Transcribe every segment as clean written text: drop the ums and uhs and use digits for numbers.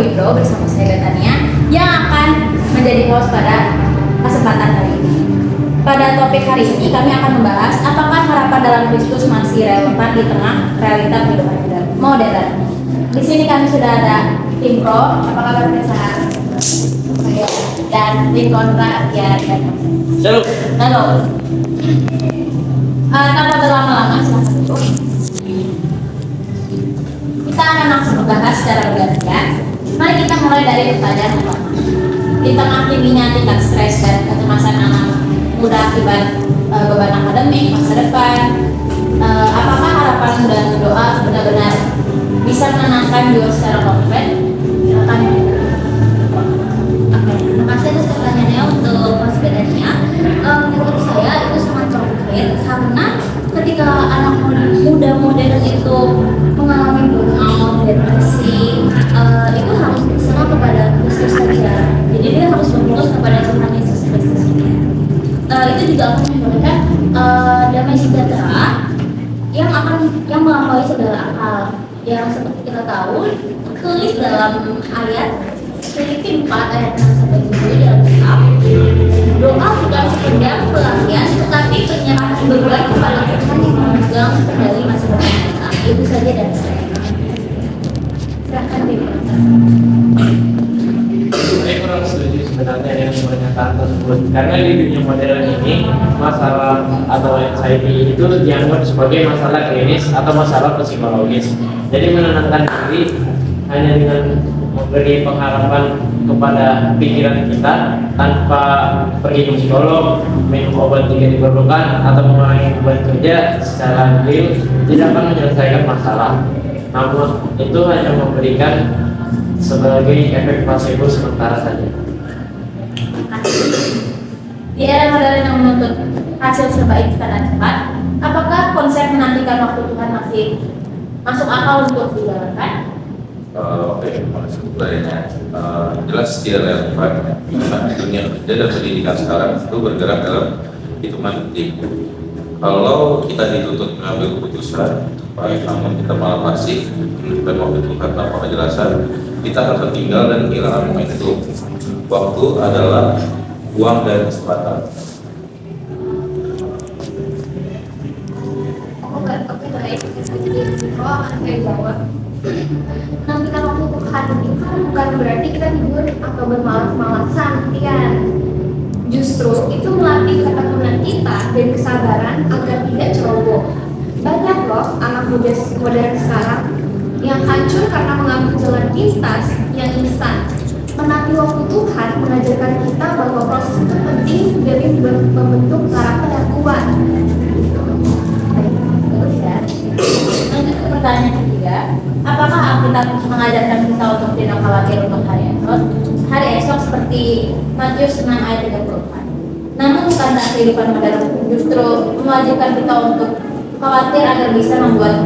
Wipro bersama saya Betania yang akan menjadi host pada kesempatan kali ini. Pada topik hari ini kami akan membahas apakah harapan dalam Kristus masih relevan di tengah realita kehidupan modern. Di sini kami sudah ada tim pro, apa kabar Desa? Dan tim kontra ya. Halo. Tanpa berlama-lama silahkan duduk. Kita akan langsung membahas secara bergantian. Mari kita mulai dari pertanyaan pertama. Di tengah tingginya tingkat stres dan kecemasan anak muda akibat beban akademik masa depan, apakah harapan dan doa benar-benar bisa menenangkan jiwa secara konkret? Silakan. Oke, terima kasih atas pertanyaannya untuk Mas Bedania. Menurut saya itu sangat konkret karena ketika anak muda modern itu mengalami burnout, depresi, itu harus berserah kepada Kristus saja. Jadi dia harus berfokus kepada Tuhan Yesus Kristus. Itu juga akan memberikan damai sejahtera yang melampaui segala akal. Yang seperti kita tahu tulis dalam ayat Filipi 4 ayat 6 sampai 7 dalam kitab. Doa bukan sekedar pelarian, tetapi penyerahan beban kepada Tuhan yang memegang kendali masa depan kita. Itu saja dari saya. Silakan Saya kurang setuju sebenarnya dengan pernyataan tersebut karena di dunia modern ini masalah atau anxiety itu dianggap sebagai masalah klinis atau masalah psikologis. Jadi menenangkan diri hanya dengan memberi pengharapan kepada pikiran kita tanpa pergi ke psikolog, minum obat jika diperlukan atau mengurangi beban kerja secara real tidak akan menyelesaikan masalah. Namun itu hanya memberikan sebagai efek placebo sementara saja. Di era modern yang menuntut hasil serba instan dan cepat, apakah konsep menantikan waktu Tuhan masih masuk akal untuk dijalankan? Oke, maksud lainnya jelas dia relevan karena dunia kerja dan pendidikan sekarang itu bergerak dalam hitungan detik. Kalau kita dituntut mengambil keputusan, baik namun kita malah pasif dan waktu Tuhan tanpa kejelasan, kita akan tertinggal dan kehilangan momentum. Waktu adalah uang dan kesempatan. Oke, baik. Akan saya jawab. Nantikan waktu Tuhan itu bukan berarti kita tidur atau bermalas-malasan, kan? Justru itu melatih ketekunan kita dan kesabaran agar tidak ceroboh. Banyak loh anak muda modern sekarang yang hancur karena mengambil jalan instan. Menanti waktu Tuhan mengajarkan kita bahwa proses itu penting demi membentuk karakter yang kuat. Lanjut ke pertanyaan ketiga, apakah Alkitab mengajarkan kita untuk tidak khawatir untuk hari esok seperti Matius 6 ayat 34? Namun bukankah kehidupan modern justru mewajibkan kita untuk khawatir agar bisa membuat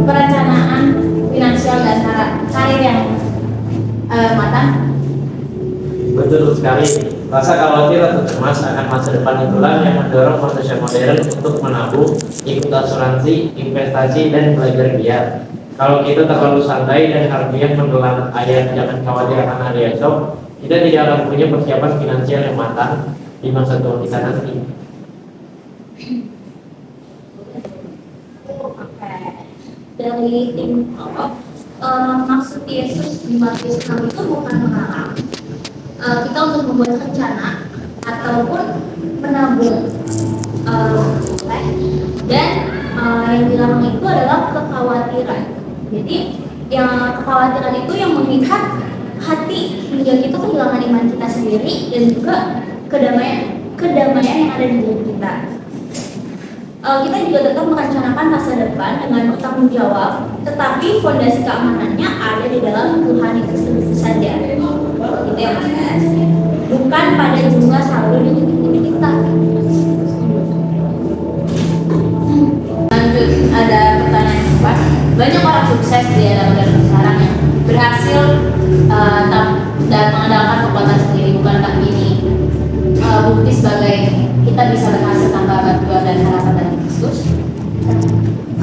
perencanaan finansial dan karir yang matang? Betul sekali. Rasa khawatir atau cemas akan masa depan itulah yang mendorong manusia modern untuk menabung, ikut asuransi, investasi, dan belajar giat. Kalau kita terlalu santai dan harfiah menelan ayat jangan khawatir akan hari esok, kita tidak akan punya persiapan finansial yang matang di masa tua kita nanti. Dari tim maksud Yesus di Matius 6 itu bukan melarang kita untuk membuat rencana ataupun menabung, dan yang dilarang itu adalah kekhawatiran. Jadi yang kekhawatiran itu yang mengikat hati hingga kita kehilangan iman kita sendiri dan juga kedamaian yang ada di diri kita. Kita juga tetap merencanakan masa depan dengan bertanggung jawab, tetapi fondasi keamanannya ada di dalam Tuhan itu saja. Gitu ya Mas. Bukan pada jumlah saldo di hidup kita. Lanjut, ada pertanyaan kedua. Banyak orang sukses di era modern sekarang yang berhasil dan mengandalkan kekuatan sendiri. Bukankah ini bukti sebagai kita bisa berhasil tanpa bantuan dan harapan dari Kristus?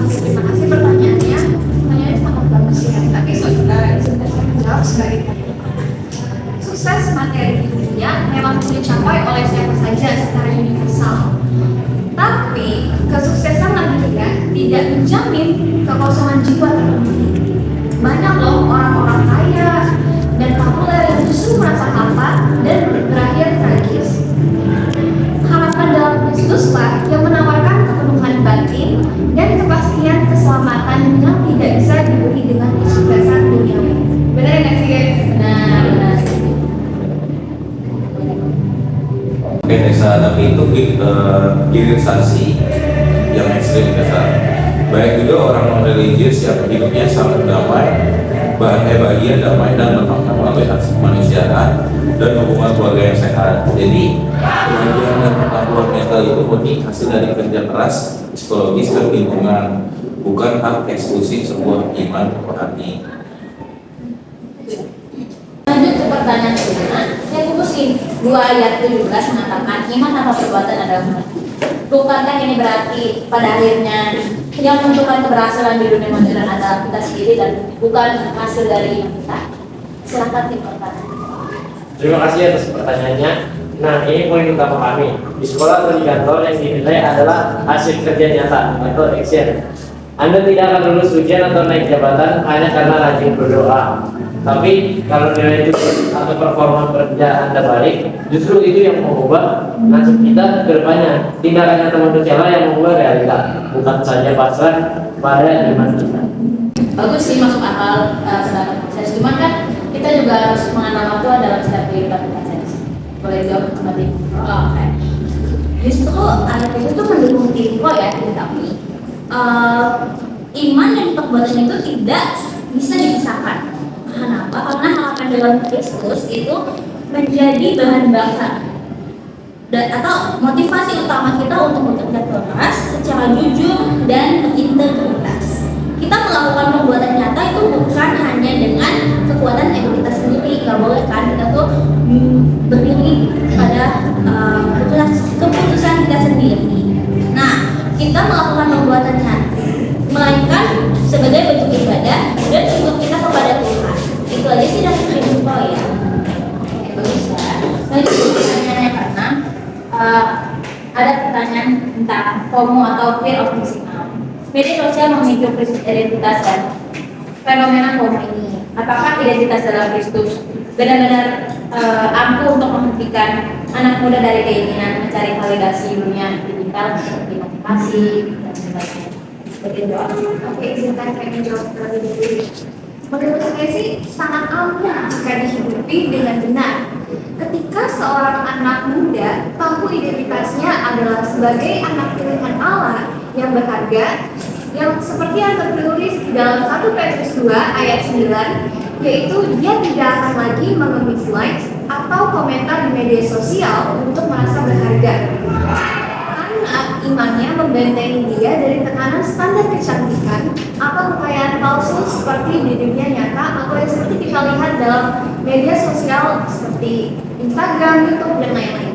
Terima kasih pertanyaannya. Pertanyaannya sangat bagus ya. Tapi saudara sudah saya menjawab sebagai materi di dunia memang bisa dicapai oleh siapa saja secara universal. Tapi kesuksesan nantinya tidak menjamin kekosongan jiwa terpenuhi. Banyak loh orang-orang kaya dan populer yang justru merasa hampa dan berakhir tragis. Harapan dalam Kristus lah yang menawarkan kepenuhan batin dan kepastian keselamatan yang tidak bisa diberi dengan kesuksesan duniawi. Benar nggak sih guys? Benar. Oke Tessa, tapi itu hilirisasi yang ekstrim Tessa. Banyak juga orang non religius yang hidupnya sangat damai, bahagia, damai dan bermakna melalui aksi kemanusiaan dan hubungan keluarga yang sehat. Jadi kebahagiaan dan ketakuan mental itu murni hasil dari kerja keras, psikologis dan lingkungan, bukan hak eksklusif sebuah iman rohani. Lanjut ke pertanyaan kedua. Saya kumpulin 2 ayat 17 mengatakan iman tanpa perbuatan adalah mati. Bukankah ini berarti pada akhirnya yang menentukan keberhasilan di dunia modern adalah kita sendiri dan bukan hasil dari iman kita? Silakan tim pertanyaan. Terima kasih atas pertanyaannya. Nah, ini poin utama kami. Di sekolah atau di kantor yang dinilai adalah hasil kerja nyata atau action. Anda tidak akan lulus ujian atau naik jabatan hanya karena rajin berdoa. Tapi kalau nilai itu atau performa kerja Anda baik, justru itu yang mengubah nasib kita ke depannya. Tindakan nyata manusia yang mengubah realita, bukan saja pasrah pada iman kita. Bagus sih, masuk akal sedang proses. Cuman kan kita juga harus mengenal Tuhan dalam setiap kehidupan kita. Boleh jawab kembali? Oke. Justru ayat itu tuh mendukung Tiko ya, tapi iman dan perbuatan itu tidak bisa dipisahkan. Kenapa? Karena harapan dalam Kristus itu menjadi bahan bakar atau motivasi utama kita untuk bekerja keras secara jujur dan berintegritas. Kita melakukan perbuatan nyata itu bukan hanya dengan kekuatan ego kita sendiri, nggak boleh kan kita tuh berdiri pada keputusan kita sendiri. Nah, kita melakukan perbuatan nyata, melainkan sebagai bentuk ibadah dan bentuk kita kepada Tuhan. Itu aja sih dari Trinito ya. Oke, bagus ya. Lanjut ke pertanyaan yang keenam. Ada pertanyaan tentang FOMO atau fear of missing out. Media sosial memicu krisis identitas dan fenomena FOMO ini. Apakah identitas dalam Kristus benar-benar ampuh untuk menghentikan anak muda dari keinginan mencari validasi dunia digital seperti motivasi dan sebagainya? Seperti itu. Oke, izinkan saya menjawab terlebih dahulu. Menurut saya sih sangat ampuh jika dihidupi dengan benar. Ketika seorang anak muda tahu identitasnya adalah sebagai anak pilihan Allah yang berharga, yang seperti yang tertulis di dalam 1 Petrus 2 ayat 9, yaitu dia tidak akan lagi mengemis likes atau komentar di media sosial untuk merasa berharga. Karena imannya membentengi dia dari tekanan standar kecantikan atau kekayaan palsu seperti di dunia nyata atau yang seperti kita lihat dalam media sosial seperti Instagram, YouTube, dan lain-lain.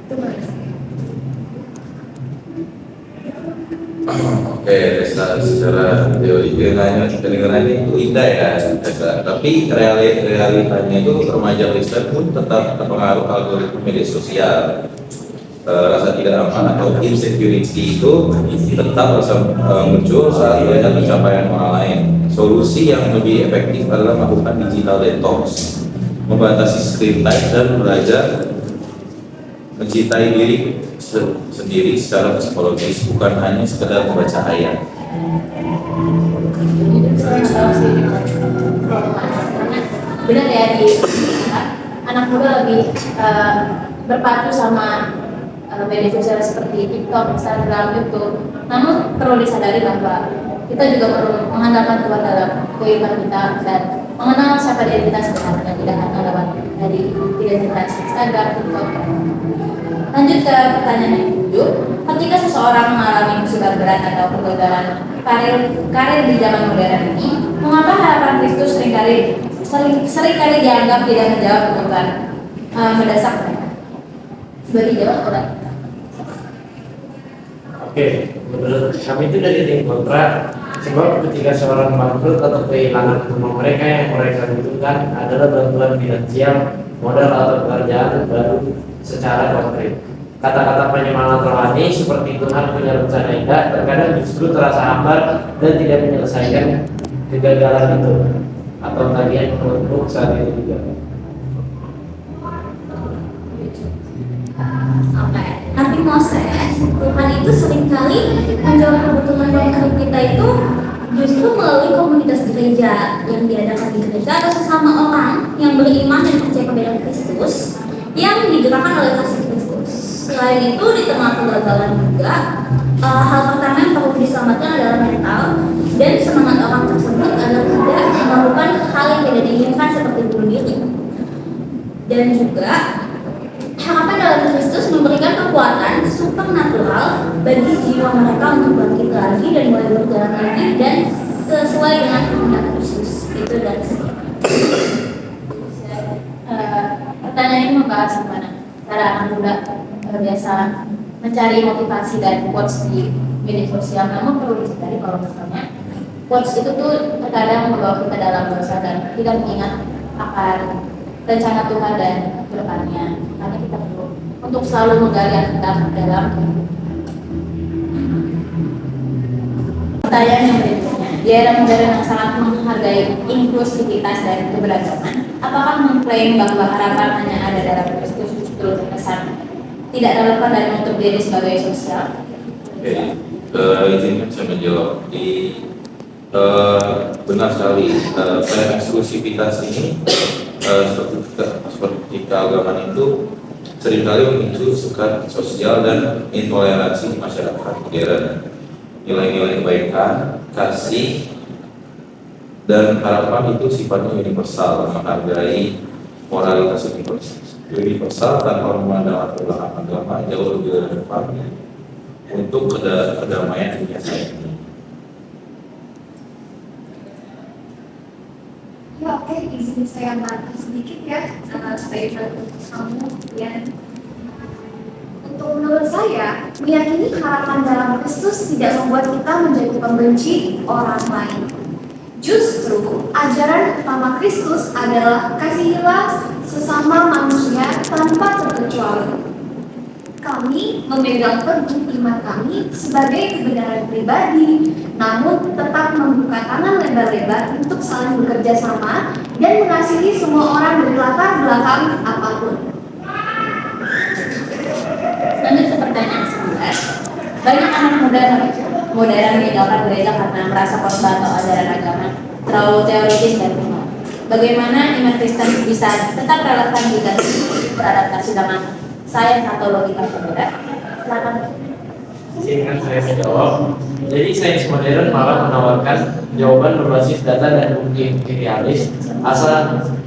Itu menurut saya. Oke, secara teori kedengarannya itu indah ya, Tessa. Tapi realitanya itu remaja Kristen pun tetap terpengaruh algoritma media sosial. Rasa tidak aman atau insecurity itu tetap muncul saat melihat pencapaian orang lain. Solusi yang lebih efektif adalah melakukan digital detox, membatasi screen time dan belajar mencintai diri sendiri secara psikologis, bukan hanya sekedar membaca ayat. Saya tahu sih, karena benar ya di anak muda lebih berpacu sama media sosial seperti TikTok, Instagram, YouTube. Namun perlu disadari bahwa kita juga perlu mengandalkan Tuhan dalam kehidupan kita dan mengenal siapa identitas sebenarnya, tidak hanya lewat dari identitas Instagram, TikTok. Lanjut ke pertanyaan yang ketujuh. Ketika seseorang mengalami musibah berat atau kegagalan karir di zaman modern ini, mengapa harapan Kristus seringkali dianggap tidak menjawab kebutuhan mendesak mereka? Beri jawab oleh. Oke, menurut kami itu dari tim kontra. Sebab ketika seorang bangkrut atau kehilangan rumah mereka yang mereka butuhkan adalah bantuan finansial modal atau pekerjaan baru secara konkret. Kata-kata penyemangat rohani seperti Tuhan punya rencana indah terkadang justru terasa hambar dan tidak menyelesaikan kegagalan itu atau tagihan untuk saat itu juga. Oke. Nabi Moses, Tuhan itu seringkali menjawab kebutuhan konkret kita itu justru melalui komunitas gereja yang diadakan di gereja atau sesama orang yang beriman dan percaya kepada Kristus yang digerakkan oleh kasih Kristus. Selain itu, di tengah kegagalan juga, hal pertama yang perlu diselamatkan adalah mental dan semangat orang tersebut agar tidak melakukan hal yang tidak diinginkan seperti bunuh diri. Dan juga harapan dalam Kristus memberikan kekuatan supernatural bagi jiwa mereka untuk bangkit lagi dan mulai berjalan lagi dan sesuai dengan kehendak Kristus. Itu dari saya. Pertanyaan ini membahas gimana cara anak muda biasa mencari motivasi dan quotes di media sosial. Namun perlu disadari kalau misalnya quotes itu tuh terkadang membawa kita dalam dosa dan tidak mengingat akan rencana Tuhan dan kedepannya. Makanya kita perlu untuk selalu menggali Alkitab dalam pertanyaan yang berikutnya. Di era modern yang sangat menghargai inklusivitas dan keberagaman, apakah mengklaim bahwa harapan hanya ada dalam Kristus justru terkesan tidak relevan dan menutup diri sebagai sosial? Oke, izinkan saya menjawab. Benar sekali, klaim eksklusivitas ini seperti keagamaan itu seringkali memicu sukat sosial dan intoleransi di masyarakat modern. Nilai-nilai kebaikan, kasih, dan harapan itu sifatnya universal, menghargai moralitas universal tanpa memandang latar belakang agama jauh lebih relevan untuk kedamaian dunia saat ini. Ya oke, izin saya bantah sedikit ya statement kamu ya. Untuk menurut saya, meyakini harapan dalam Kristus tidak membuat kita menjadi pembenci orang lain. Justru, ajaran utama Kristus adalah kasihilah sesama manusia tanpa terkecuali. Kami memegang teguh iman kami sebagai kebenaran pribadi, namun tetap membuka tangan lebar-lebar untuk saling bekerja sama dan mengasihi semua orang dari latar belakang apapun. Lanjut ke pertanyaan 11. Banyak anak muda modern meninggalkan gereja karena merasa khotbah atau ajaran agama terlalu teologis dan kuno. Bagaimana iman Kristen bisa tetap relevan jika beradaptasi dengan sains atau logika saudara? Silakan. Izinkan saya menjawab. Jadi sains modern malah menawarkan jawaban berbasis data dan bukti realis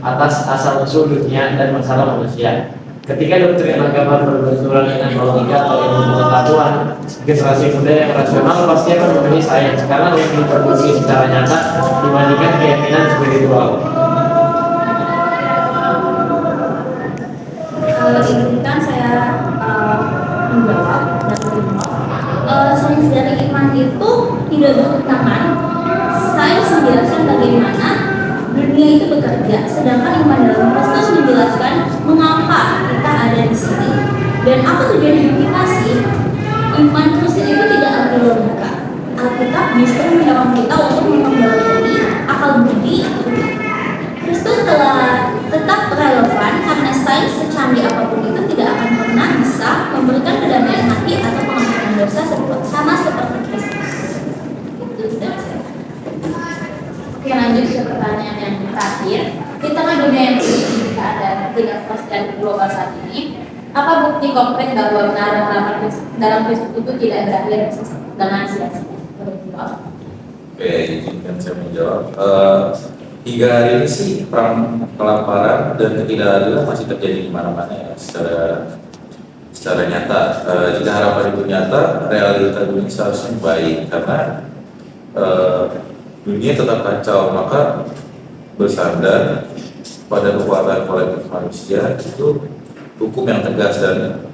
atas asal-usul dunia dan masalah manusia. Ketika doktrin agama berbenturan dengan logika atau ilmu pengetahuan, generasi muda yang rasional pasti akan memilih sains karena lebih terbukti secara nyata dibandingkan keyakinan spiritual. Izinkan saya menjawab sains dari iman itu tidak bertentangan. Sains menjelaskan bagaimana dunia itu bekerja, sedangkan iman dalam Kristus menjelaskan mengapa kita ada di sini. Dan apa tujuan hidup kita sih? Iman Kristen itu tidak arti logika. Alkitab justru mendorong kita untuk memperbarui akal budi. Kristus telah tetap relevan karena sains secanggih apapun itu tidak akan pernah bisa memberikan kedamaian hati atau pengampunan dosa sama seperti Kristus. Itu sudah saya. Oke, lanjut ke pertanyaan yang terakhir. Di tengah dunia yang tidak ada ketidakpastian global saat ini, apa bukti konkret bahwa harapan dalam Kristus itu tidak berakhir dengan sia-sia? Oke, izinkan saya menjawab. Hingga hari ini sih perang kelaparan dan ketidakadilan masih terjadi di mana-mana ya, secara nyata. Jika harapan itu nyata, realita dunia seharusnya baik karena dunia tetap kacau, maka bersandar pada kekuatan kolektif manusia itu hukum yang tegas dan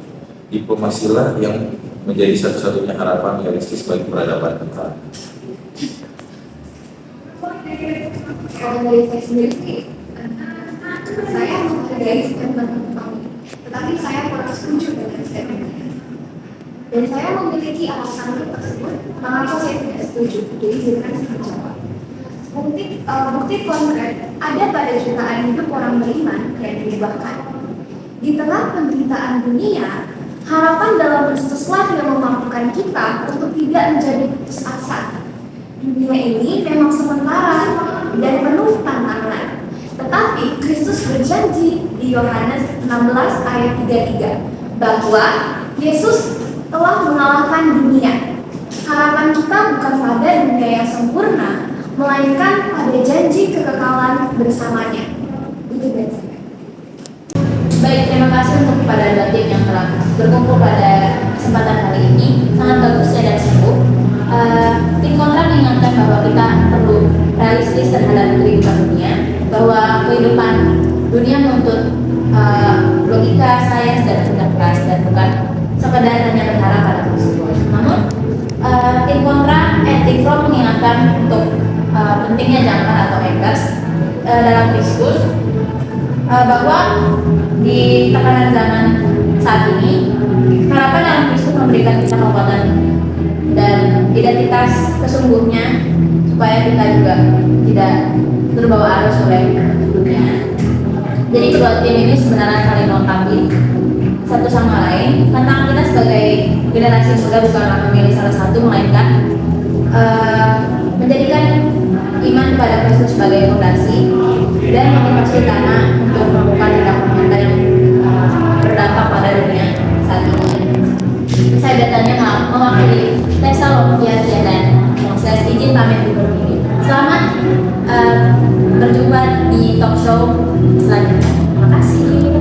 diplomasilah yang menjadi satu-satunya harapan realistis bagi peradaban kita. Kalau dari saya sendiri sih, Saya menghargai statement kamu, tetapi saya kurang setuju dengan statement ini. Dan saya memiliki alasan tersebut mengapa saya tidak setuju. Jadi izinkan saya menjawab. Bukti konkret ada pada jutaan hidup orang beriman yang diubahkan. Di tengah penderitaan dunia, harapan dalam Kristuslah yang memampukan kita untuk tidak menjadi putus asa. Dunia ini memang sementara dan penuh tantangan. Tetapi Kristus berjanji di Yohanes 16 ayat 33 bahwa Yesus telah mengalahkan dunia. Harapan kita bukan pada dunia yang sempurna, melainkan pada janji kekekalan bersamanya. Itu dari saya. Baik, terima kasih untuk kepada dua tim yang telah berkumpul pada kesempatan hari ini. Sangat bagus ya dan sibuk. Tim kontra mengingatkan bahwa kita perlu realistis terhadap kehidupan dunia, bahwa kehidupan dunia menuntut logika, sains, dan kerja keras, dan bukan sekedar hanya berharap pada Kristus. Namun, tim kontra tim pro mengingatkan untuk pentingnya jangkar atau anchors dalam Kristus, bahwa di tekanan zaman saat ini harapan dalam Kristus memberikan kita kekuatan dan identitas kesungguhnya supaya kita juga tidak terbawa arus oleh dunia. Jadi kedua tim ini sebenarnya saling melengkapi satu sama lain. Tantangan kita sebagai generasi muda bukanlah memilih salah satu, melainkan menjadikan iman pada Kristus sebagai fondasi dan motivasi utama untuk melakukan tindakan nyata yang berdampak pada dunia saat ini. Saya datanya mewakili Tessa Lovia dan Moses, izin pamit dulu ini. Selamat berjumpa di talk show selanjutnya. Terima kasih.